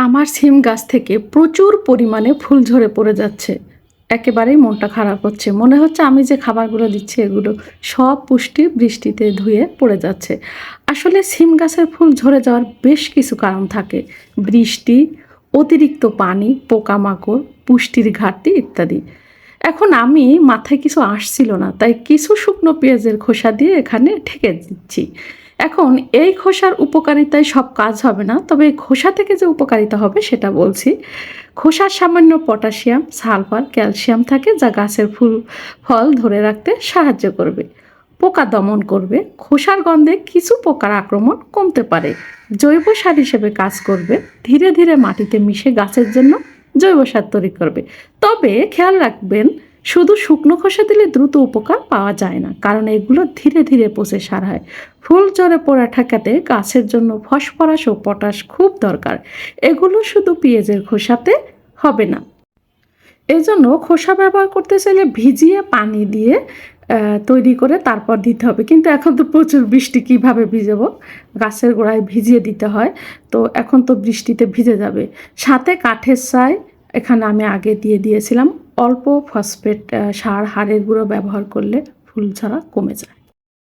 আমার সিম গাছ থেকে প্রচুর পরিমাণে ফুল ঝরে পড়ে যাচ্ছে। একেবারেই মনটা খারাপ হচ্ছে। মনে হচ্ছে আমি যে খাবারগুলো দিচ্ছি এগুলো সব পুষ্টি বৃষ্টিতে ধুয়ে পড়ে যাচ্ছে। আসলে সিম গাছের ফুল ঝরে যাওয়ার বেশ কিছু কারণ থাকে। বৃষ্টি, অতিরিক্ত পানি, পোকামাকড়, পুষ্টির ঘাটতি ইত্যাদি। এখন আমি মাথায় কিছু আসছিল না, তাই কিছু শুকনো পেঁয়াজের খোসা দিয়ে এখানে ঢেকে দিচ্ছি। এখন এই খোসার উপকারিতায় সব কাজ হবে না, তবে এই খোসা থেকে যে উপকারিতা হবে সেটা বলছি। খোসার সামান্য পটাশিয়াম, সালফার, ক্যালসিয়াম থাকে যা গাছের ফল ধরে রাখতে সাহায্য করবে। পোকা দমন করবে, খোসার গন্ধে কিছু পোকার আক্রমণ কমতে পারে। জৈব সার হিসেবে কাজ করবে, ধীরে ধীরে মাটিতে মিশে গাছের জন্য জৈব সার তৈরি করবে। তবে খেয়াল রাখবেন, শুধু শুকনো খোসা দিলে দ্রুত উপকার পাওয়া যায় না, কারণ এগুলো ধীরে ধীরে পচে সার হয়। ফুল ঝরে পড়া ঠেকাতে গাছের জন্য ফসফরাস ও পটাশ খুব দরকার। এগুলো শুধু পেঁয়াজের খোসাতে হবে না। এই জন্য খোসা ব্যবহার করতে চাইলে ভিজিয়ে পানি দিয়ে তৈরি করে তারপর দিতে হবে। কিন্তু এখন তো প্রচুর বৃষ্টি, কিভাবে ভিজাবো? গাছের গোড়ায় ভিজিয়ে দিতে হয়। তো এখন তো বৃষ্টিতে ভিজে যাবে। সাথে কাঠের ছাই এখানে আমি আগে দিয়ে দিয়েছিলাম। অল্প ফসফেট সার, হাড়ের গুঁড়ো ব্যবহার করলে ফুল ঝরা কমে যায়।